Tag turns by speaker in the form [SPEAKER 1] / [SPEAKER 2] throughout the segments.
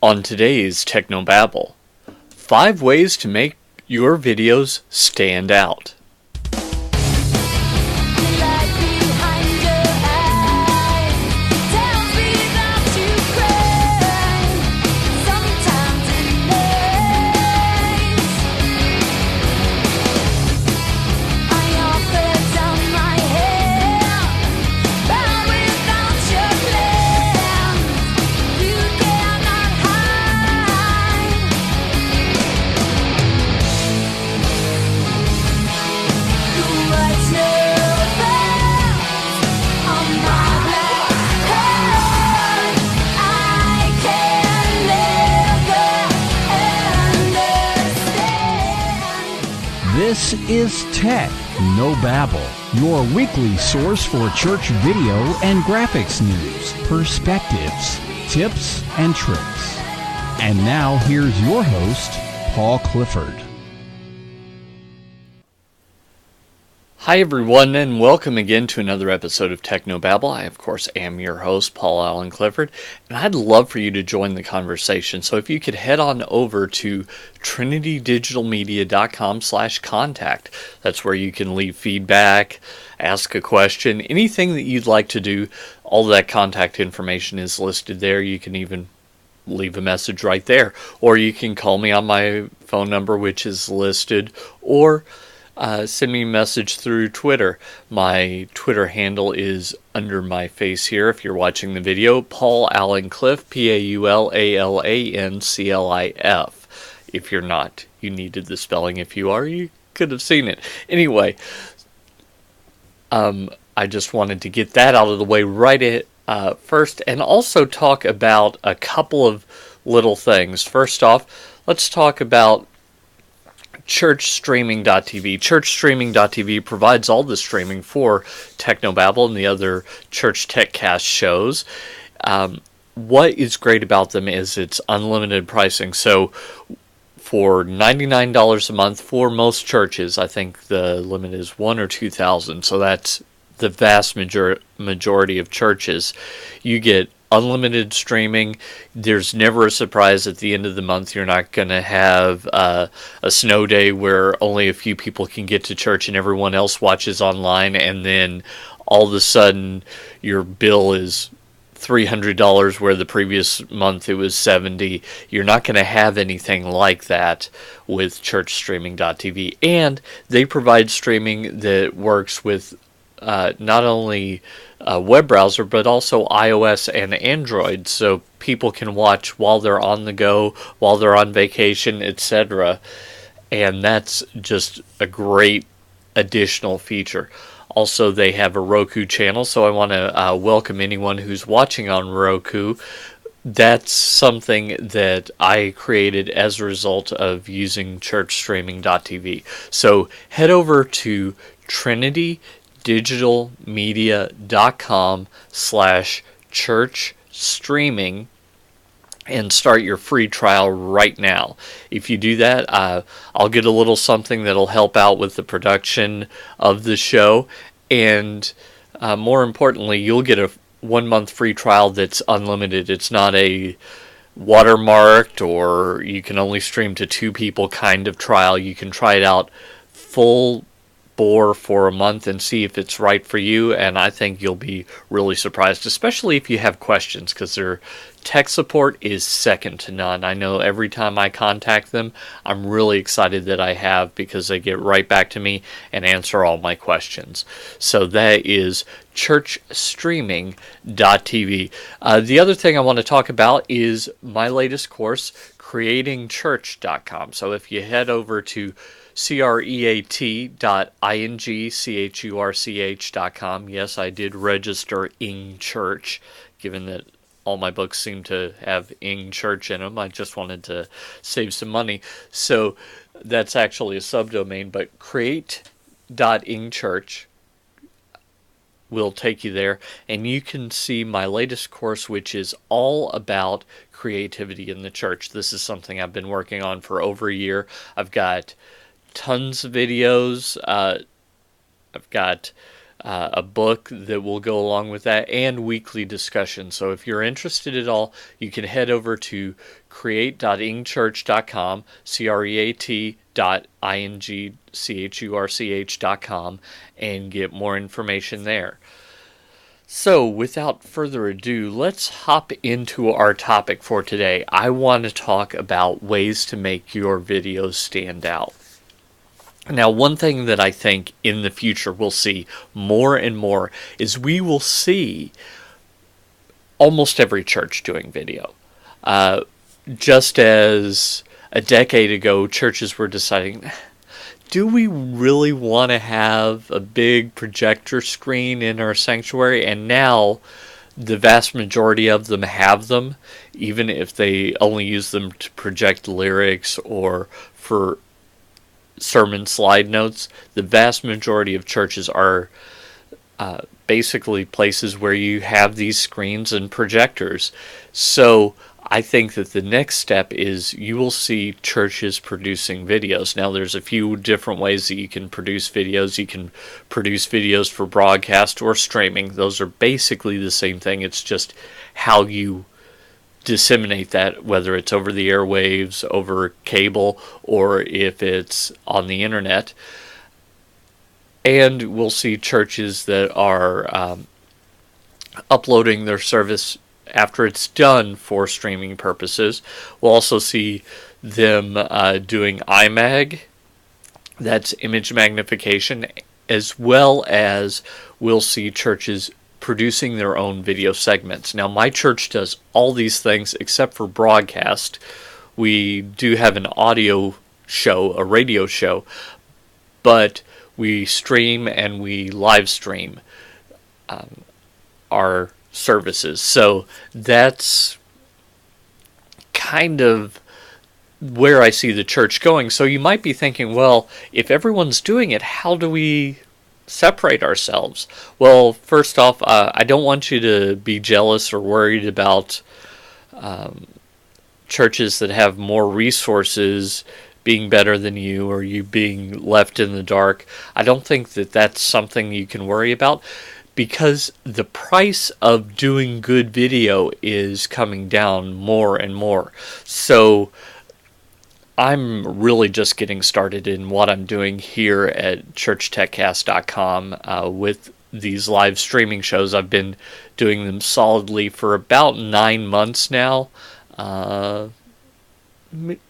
[SPEAKER 1] On today's Technobabble, 5 ways to make your videos stand out.
[SPEAKER 2] This is Tech No Babble, your weekly source for church video and graphics news, perspectives, tips, and tricks. And now here's your host, Paul Clifford.
[SPEAKER 1] Hi everyone, and welcome again to another episode of Technobabble. I, of course, am your host, Paul Allen Clifford, and I'd love for you to join the conversation. So if you could head on over to trinitydigitalmedia.com/contact. That's where you can leave feedback, ask a question, anything that you'd like to do. All that contact information is listed there. You can even leave a message right there, or you can call me on my phone number, which is listed, or send me a message through Twitter. My Twitter handle is under my face here if you're watching the video. Paul Allen Cliff, PaulAlanclif. If you're not, you needed the spelling. If you are, you could have seen it. Anyway, I just wanted to get that out of the way right first, and also talk about a couple of little things. First off, let's talk about churchstreaming.tv. Churchstreaming.tv provides all the streaming for Technobabble and the other Church TechCast shows. What is great about them is it's unlimited pricing. So for $99 a month for most churches, I think the limit is 1,000 or 2,000. So that's the vast majority of churches. You get unlimited streaming. There's never a surprise at the end of the month. You're not going to have a snow day where only a few people can get to church and everyone else watches online, and then all of a sudden your bill is $300 where the previous month it was $70. You're not going to have anything like that with churchstreaming.tv. And they provide streaming that works with not only a web browser, but also iOS and Android, so people can watch while they're on the go, while they're on vacation, etc. And that's just a great additional feature. Also, they have a Roku channel, so I want to welcome anyone who's watching on Roku. That's something that I created as a result of using churchstreaming.tv. So head over to trinitydigitalmedia.com/church streaming and start your free trial right now. If you do that, I'll get a little something that'll help out with the production of the show, and more importantly, you'll get a 1-month free trial that's unlimited. It's not a watermarked or you can only stream to 2 people kind of trial. You can try it out full bore for a month and see if it's right for you, and I think you'll be really surprised, especially if you have questions, because their tech support is second to none. I know every time I contact them, I'm really excited that I have, because they get right back to me and answer all my questions. So that is churchstreaming.tv. The other thing I want to talk about is my latest course, creatingchurch.com. So if you head over to creat.ingchurch.com. Yes, I did register Ing Church, given that all my books seem to have Ing Church in them. I just wanted to save some money. So that's actually a subdomain, but create.ingchurch will take you there, and you can see my latest course, which is all about creativity in the church. This is something I've been working on for over a year. I've got tons of videos. I've got a book that will go along with that, and weekly discussion. So if you're interested at all, you can head over to create.ingchurch.com, create.ingchurch.com, and get more information there. So, without further ado, let's hop into our topic for today. I want to talk about ways to make your videos stand out. Now, one thing that I think in the future we'll see more and more is we will see almost every church doing video. Just as a decade ago, churches were deciding, do we really want to have a big projector screen in our sanctuary? And now the vast majority of them have them, even if they only use them to project lyrics or for sermon slide notes. The vast majority of churches are basically places where you have these screens and projectors. So I think that the next step is you will see churches producing videos. Now, there's a few different ways that you can produce videos. You can produce videos for broadcast or streaming. Those are basically the same thing. It's just how you disseminate that, whether it's over the airwaves, over cable, or if it's on the internet. And we'll see churches that are uploading their service after it's done for streaming purposes. We'll also see them doing IMAG, that's image magnification, as well as we'll see churches producing their own video segments. Now, my church does all these things except for broadcast. We do have an audio show, a radio show, but we stream and we live stream our services. So that's kind of where I see the church going. So you might be thinking, well, if everyone's doing it, how do we separate ourselves? Well, first off, I don't want you to be jealous or worried about churches that have more resources being better than you or you being left in the dark. I don't think that that's something you can worry about, because the price of doing good video is coming down more and more. So I'm really just getting started in what I'm doing here at churchtechcast.com with these live streaming shows. I've been doing them solidly for about 9 months now.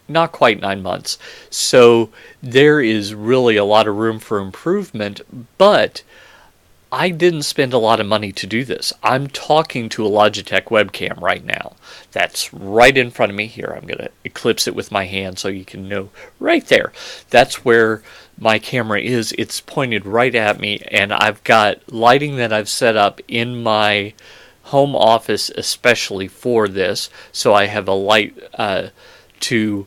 [SPEAKER 1] Not quite 9 months. So there is really a lot of room for improvement, but I didn't spend a lot of money to do this. I'm talking to a Logitech webcam right now. That's right in front of me here. I'm going to eclipse it with my hand so you can know right there. That's where my camera is. It's pointed right at me, and I've got lighting that I've set up in my home office especially for this. So I have a light to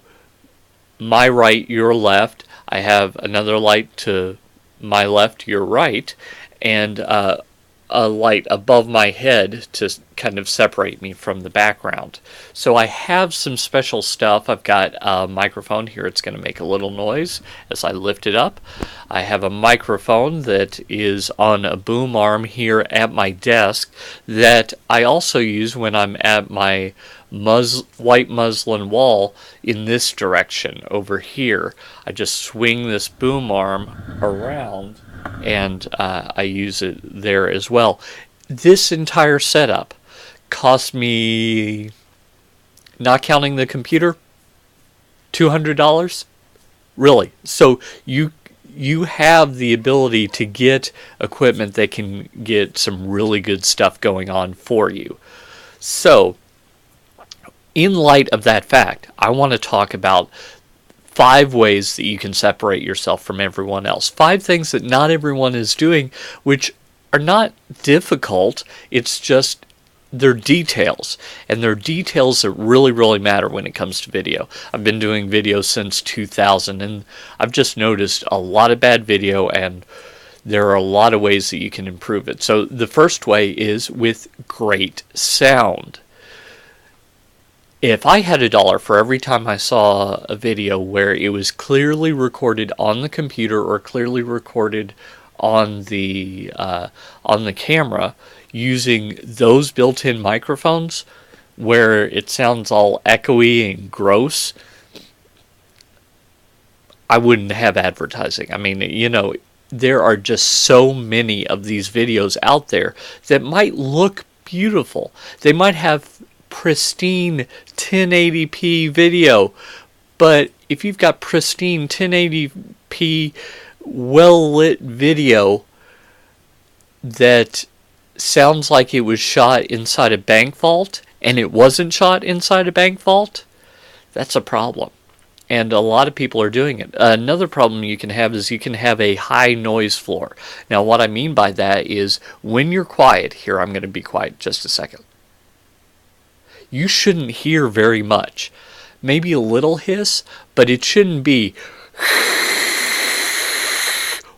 [SPEAKER 1] my right, your left. I have another light to my left, your right, and a light above my head to kind of separate me from the background. So I have some special stuff. I've got a microphone here. It's going to make a little noise as I lift it up. I have a microphone that is on a boom arm here at my desk that I also use when I'm at my white muslin wall in this direction over here. I just swing this boom arm around and I use it there as well. This entire setup cost me, not counting the computer, $200. Really. So you have the ability to get equipment that can get some really good stuff going on for you. So in light of that fact, I want to talk about 5 ways that you can separate yourself from everyone else. 5 things that not everyone is doing, which are not difficult. It's just they're details, and they're details that really, really matter when it comes to video. I've been doing video since 2000, and I've just noticed a lot of bad video, and there are a lot of ways that you can improve it. So the first way is with great sound. If I had $1 for every time I saw a video where it was clearly recorded on the computer or clearly recorded on the camera using those built-in microphones where it sounds all echoey and gross, I wouldn't have advertising. I mean, there are just so many of these videos out there that might look beautiful. They might have pristine 1080p video, but if you've got pristine 1080p well-lit video that sounds like it was shot inside a bank vault and it wasn't shot inside a bank vault, that's a problem. And a lot of people are doing it. Another problem you can have is you can have a high noise floor. Now, what I mean by that is when you're quiet, here I'm going to be quiet just a second, you shouldn't hear very much. Maybe a little hiss, but it shouldn't be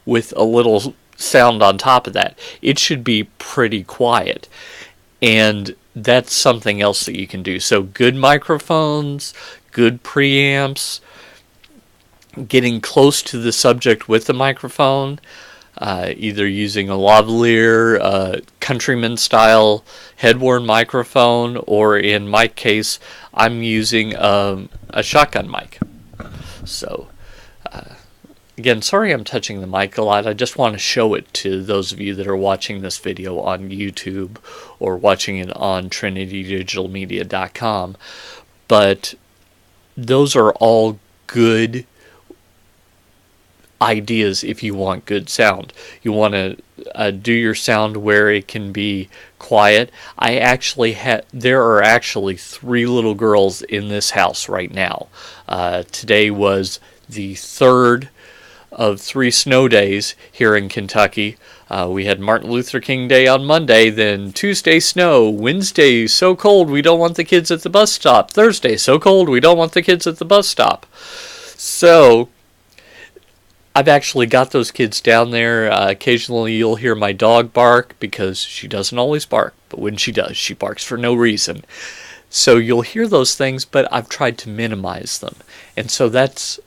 [SPEAKER 1] with a little sound on top of that. It should be pretty quiet. And that's something else that you can do. So good microphones, good preamps, getting close to the subject with the microphone, either using a lavalier, countryman style head-worn microphone, or in my case, I'm using a shotgun mic. So, again, sorry I'm touching the mic a lot. I just want to show it to those of you that are watching this video on YouTube or watching it on trinitydigitalmedia.com. But those are all good ideas if you want good sound. You want to do your sound where it can be quiet. There are actually 3 little girls in this house right now. Today was the 3rd of 3 snow days here in Kentucky. We had Martin Luther King Day on Monday, then Tuesday snow, Wednesday so cold we don't want the kids at the bus stop, Thursday so cold we don't want the kids at the bus stop. So I've actually got those kids down there. Occasionally you'll hear my dog bark because she doesn't always bark, but when she does, she barks for no reason. So you'll hear those things, but I've tried to minimize them. And so that's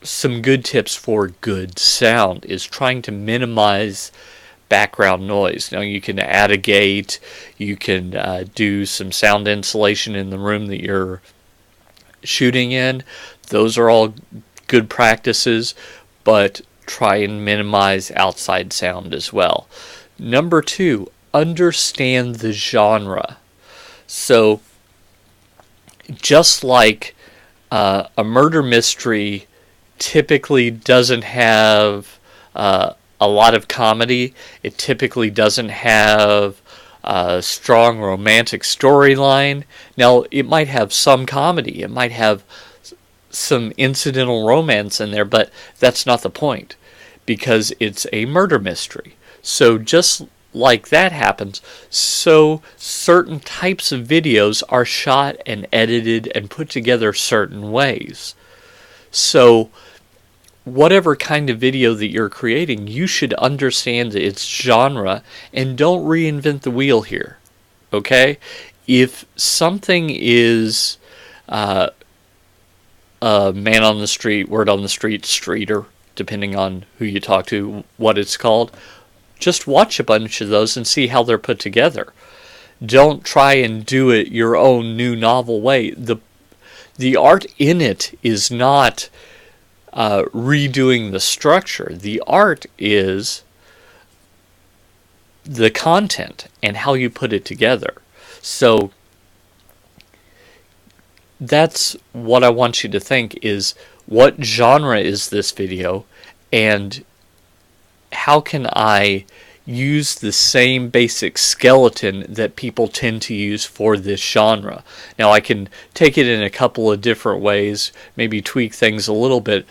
[SPEAKER 1] some good tips for good sound, is trying to minimize background noise. Now you can add a gate, you can do some sound insulation in the room that you're shooting in. Those are all good practices, but try and minimize outside sound as well. Number 2, understand the genre. So just like a murder mystery typically doesn't have a lot of comedy, it typically doesn't have a strong romantic storyline. Now, it might have some comedy, it might have some incidental romance in there, but that's not the point, because it's a murder mystery. So just like that happens, so certain types of videos are shot and edited and put together certain ways. So whatever kind of video that you're creating, you should understand its genre and don't reinvent the wheel here. Okay? If something is a man on the street, word on the street, streeter, depending on who you talk to, what it's called, just watch a bunch of those and see how they're put together. Don't try and do it your own new novel way. The art in it is not redoing the structure. The art is the content and how you put it together. So that's what I want you to think, is what genre is this video, and how can I use the same basic skeleton that people tend to use for this genre. Now, I can take it in a couple of different ways, maybe tweak things a little bit,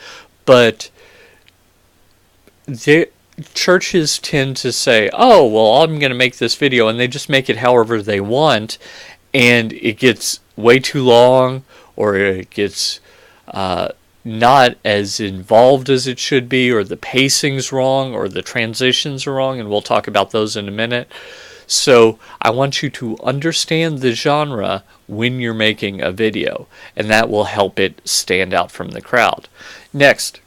[SPEAKER 1] but churches tend to say, oh, well, I'm going to make this video, and they just make it however they want, and it gets way too long, or it gets not as involved as it should be, or the pacing's wrong, or the transitions are wrong, and we'll talk about those in a minute. So I want you to understand the genre when you're making a video, and that will help it stand out from the crowd. Next,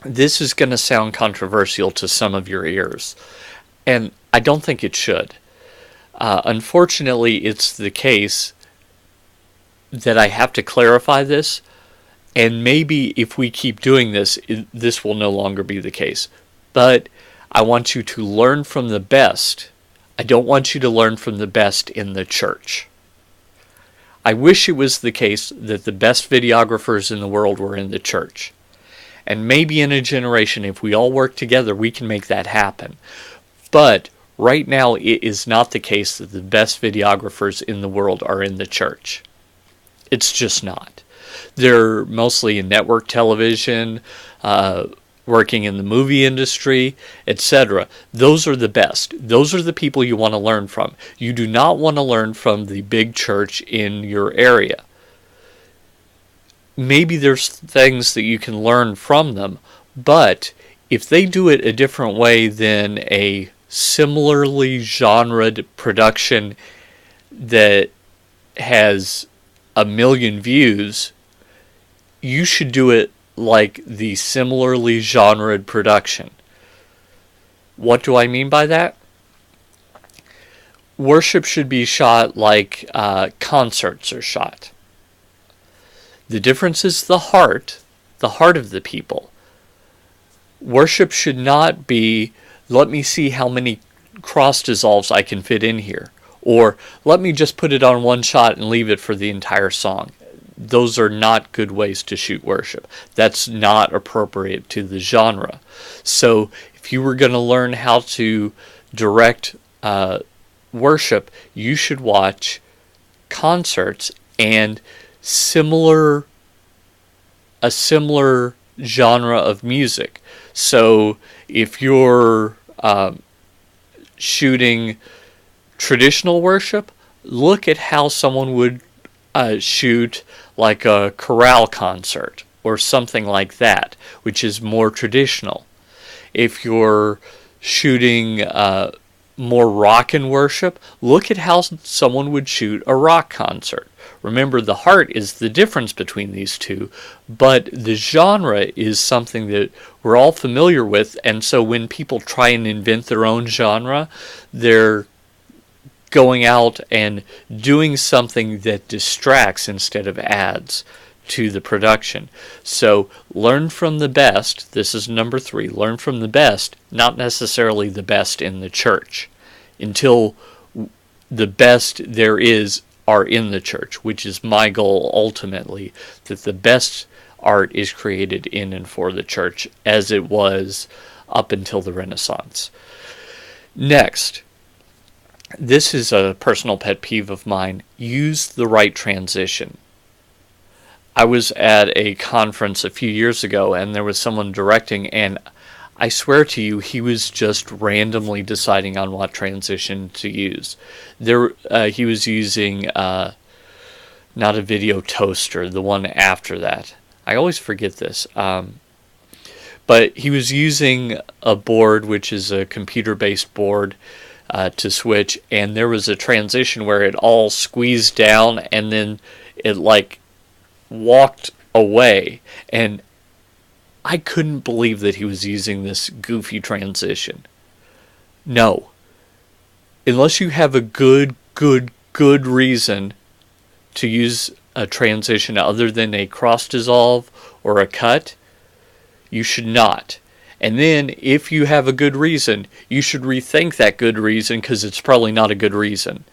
[SPEAKER 1] This is going to sound controversial to some of your ears, and I don't think it should. Unfortunately, it's the case that I have to clarify this, and maybe if we keep doing this, this will no longer be the case. But I want you to learn from the best. I don't want you to learn from the best in the church. I wish it was the case that the best videographers in the world were in the church. And maybe in a generation, if we all work together, we can make that happen. But right now, it is not the case that the best videographers in the world are in the church. It's just not. They're mostly in network television, working in the movie industry, etc. Those are the best. Those are the people you want to learn from. You do not want to learn from the big church in your area. Maybe there's things that you can learn from them, but if they do it a different way than a similarly genred production that has 1 million views, you should do it like the similarly genred production. What do I mean by that? Worship should be shot like concerts are shot. The difference is the heart of the people. Worship should not be, let me see how many cross dissolves I can fit in here, or let me just put it on one shot and leave it for the entire song. Those are not good ways to shoot worship. That's not appropriate to the genre. So if you were going to learn how to direct worship, you should watch concerts and a similar genre of music. So if you're shooting traditional worship, look at how someone would shoot like a chorale concert or something like that, which is more traditional. If you're shooting more rock and worship, look at how someone would shoot a rock concert. Remember, the heart is the difference between these two, but the genre is something that we're all familiar with, and so when people try and invent their own genre, they're going out and doing something that distracts instead of adds to the production. So learn from the best. This is number 3. Learn from the best, not necessarily the best in the church, until the best there is are in the church, which is my goal ultimately, that the best art is created in and for the church, as it was up until the Renaissance. Next, this is a personal pet peeve of mine. Use the right transition. I was at a conference a few years ago, and there was someone directing, and I swear to you, he was just randomly deciding on what transition to use. He was using not a video toaster, the one after that. I always forget this. But he was using a board, which is a computer-based board, to switch, and there was a transition where it all squeezed down and then it like walked away, and I couldn't believe that he was using this goofy transition. No. Unless you have a good reason to use a transition other than a cross dissolve or a cut, you should not. And then, if you have a good reason, you should rethink that good reason, because it's probably not a good reason.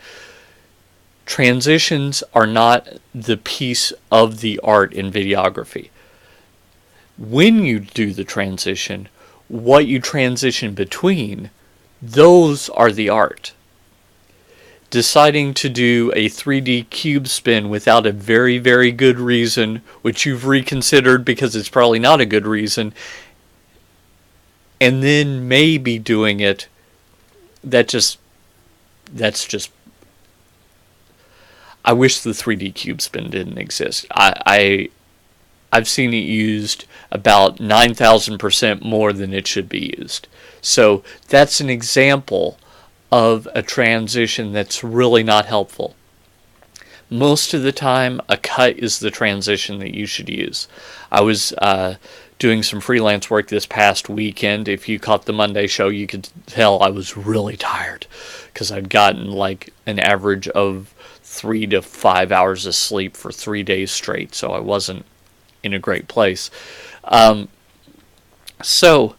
[SPEAKER 1] Transitions are not the piece of the art in videography. When you do the transition, what you transition between, those are the art. Deciding to do a 3D cube spin without a very, very good reason, which you've reconsidered because it's probably not a good reason, and then maybe doing it, that's just, I wish the 3D cube spin didn't exist. I've seen it used about 9,000% more than it should be used. So that's an example of a transition that's really not helpful. Most of the time, a cut is the transition that you should use. I was doing some freelance work this past weekend. If you caught the Monday show, you could tell I was really tired because I'd gotten like an average of 3 to 5 hours of sleep for 3 days straight, so I wasn't in a great place. So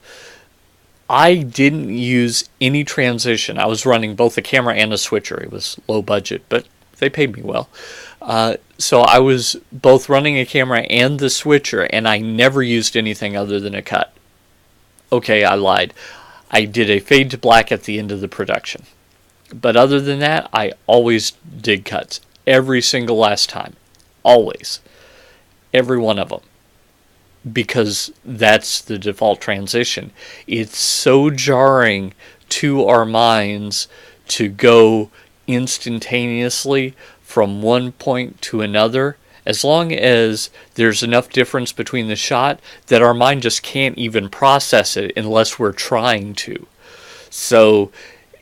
[SPEAKER 1] I didn't use any transition. I was running both a camera and a switcher. It was low budget, but they paid me well. So I was both running a camera and the switcher, and I never used anything other than a cut. Okay, I lied. I did a fade to black at the end of the production. But other than that, I always did cuts. Every single last time. Always. Every one of them. Because that's the default transition. It's so jarring to our minds to go instantaneously from one point to another, as long as there's enough difference between the shot that our mind just can't even process it unless we're trying to. So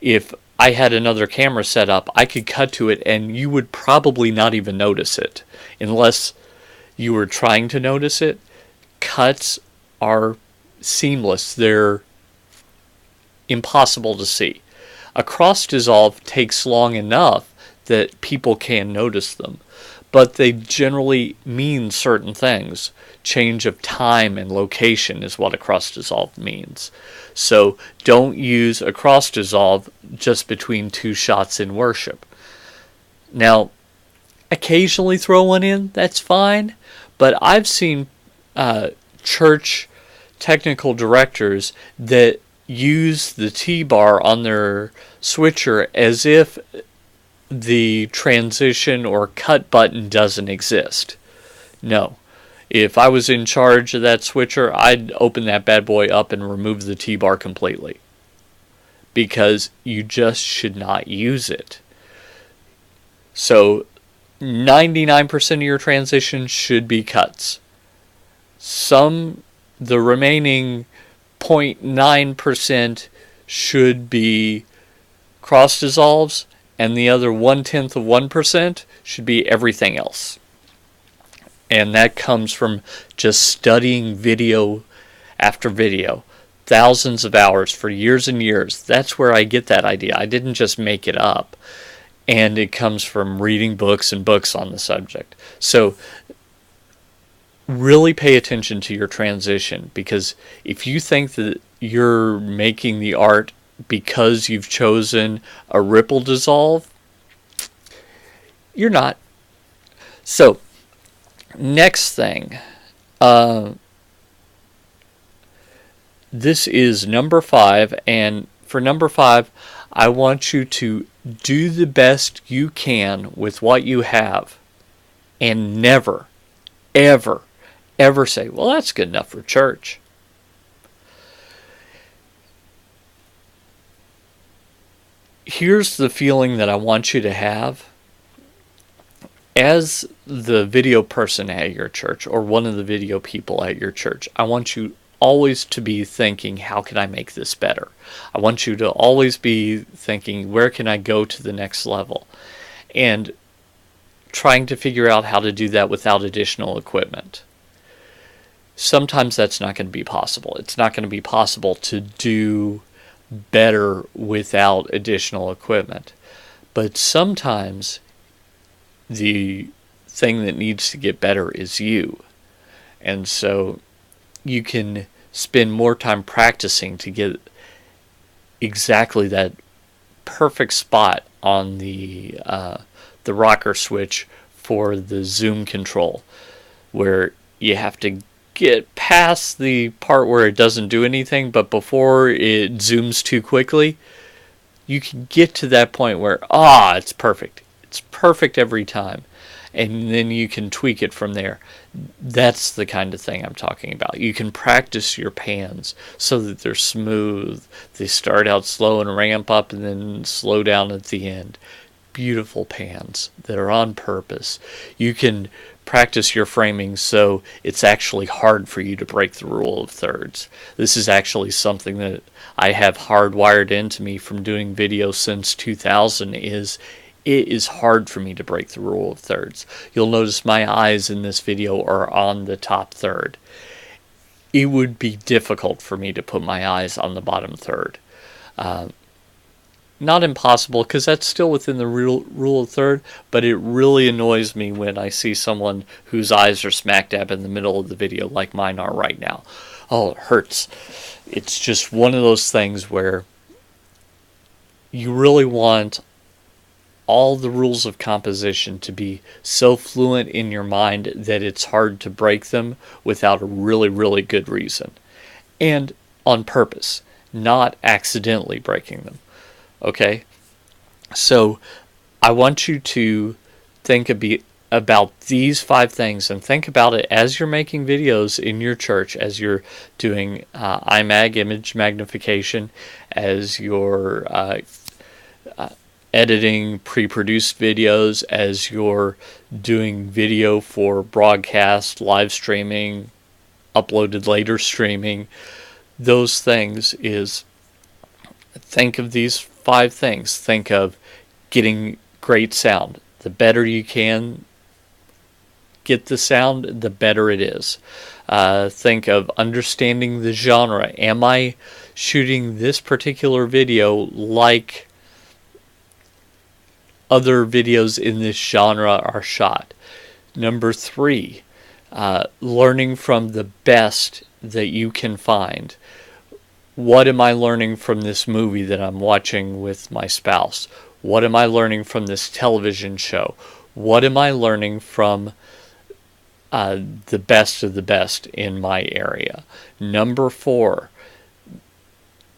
[SPEAKER 1] if I had another camera set up, I could cut to it and you would probably not even notice it unless you were trying to notice it. Cuts are seamless. They're impossible to see. A cross dissolve takes long enough that people can notice them, but they generally mean certain things. Change of time and location is what a cross dissolve means. So don't use a cross dissolve just between two shots in worship. Now, occasionally throw one in, that's fine, but I've seen church technical directors that use the T-bar on their switcher as if the transition or cut button doesn't exist. No. If I was in charge of that switcher, I'd open that bad boy up and remove the T-bar completely. Because you just should not use it. So 99% of your transitions should be cuts. The remaining 0.9% should be cross dissolves, and the other 0.1% should be everything else. And that comes from just studying video after video. Thousands of hours for years and years. That's where I get that idea. I didn't just make it up. And it comes from reading books and books on the subject. So really pay attention to your transition, because if you think that you're making the art because you've chosen a ripple dissolve, you're not. So, next thing. This is number 5, and for number 5, I want you to do the best you can with what you have, and never, ever, ever say, well, that's good enough for church. Here's the feeling that I want you to have. As the video person at your church, or one of the video people at your church, I want you always to be thinking, how can I make this better? I want you to always be thinking, where can I go to the next level? And trying to figure out how to do that without additional equipment. Sometimes that's not going to be possible. It's not going to be possible to do better without additional equipment. But sometimes the thing that needs to get better is you. And so you can spend more time practicing to get exactly that perfect spot on the rocker switch for the zoom control, where you have to get past the part where it doesn't do anything, but before it zooms too quickly, you can get to that point where, it's perfect. It's perfect every time. And then you can tweak it from there. That's the kind of thing I'm talking about. You can practice your pans so that they're smooth. They start out slow and ramp up and then slow down at the end. Beautiful pans that are on purpose. You can practice your framing so it's actually hard for you to break the rule of thirds. This is actually something that I have hardwired into me from doing video since 2000. It is hard for me to break the rule of thirds. You'll notice my eyes in this video are on the top third. it would be difficult for me to put my eyes on the bottom third. Not impossible, because that's still within the rule of third, but it really annoys me when I see someone whose eyes are smack dab in the middle of the video like mine are right now. Oh, it hurts. It's just one of those things where you really want all the rules of composition to be so fluent in your mind that it's hard to break them without a really, really good reason. And on purpose, not accidentally breaking them. Okay? So I want you to think about these 5 things, and think about it as you're making videos in your church, as you're doing IMAG, image magnification, as you're editing pre-produced videos, as you're doing video for broadcast, live streaming, uploaded later streaming. Those things is, think of these 5 things. Think of getting great sound. The better you can get the sound, the better it is. Think of understanding the genre. Am I shooting this particular video like other videos in this genre are shot? Number 3, learning from the best that you can find. What am I learning from this movie that I'm watching with my spouse? What am I learning from this television show? What am I learning from the best of the best in my area? Number 4,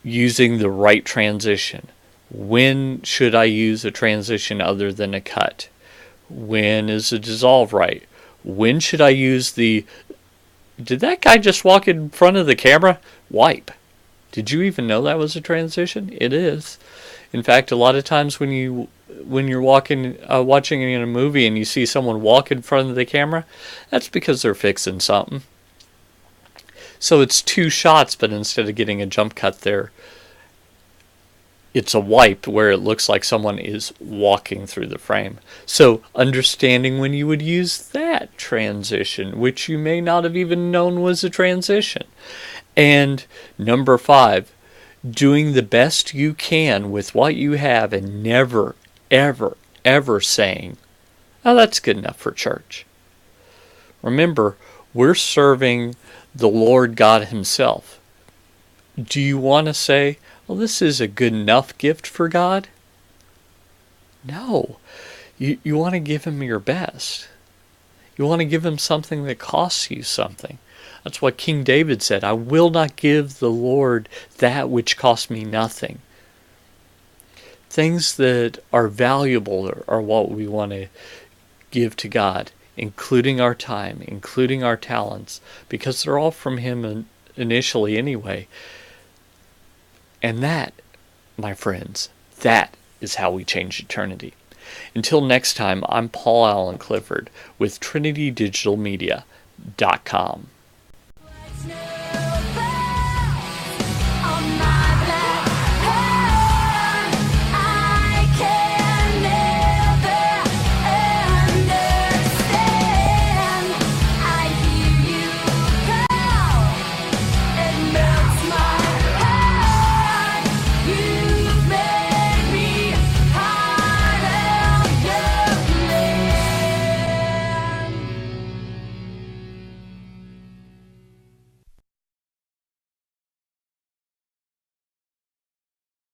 [SPEAKER 1] using the right transition. When should I use a transition other than a cut? When is a dissolve right? When should I use the, did that guy just walk in front of the camera? Wipe. Did you even know that was a transition? It is. In fact, a lot of times when you're watching in a movie and you see someone walk in front of the camera, that's because they're fixing something. So it's 2 shots, but instead of getting a jump cut there, it's a wipe where it looks like someone is walking through the frame. So understanding when you would use that transition, which you may not have even known was a transition. And number 5, doing the best you can with what you have, and never, ever, ever saying, oh, that's good enough for church. Remember, we're serving the Lord God Himself. Do you want to say, well, this is a good enough gift for God? No. You want to give Him your best. You want to give Him something that costs you something. That's what King David said, I will not give the Lord that which cost me nothing. Things that are valuable are what we want to give to God, including our time, including our talents, because they're all from Him initially anyway. And that, my friends, that is how we change eternity. Until next time, I'm Paul Allen Clifford with TrinityDigitalMedia.com.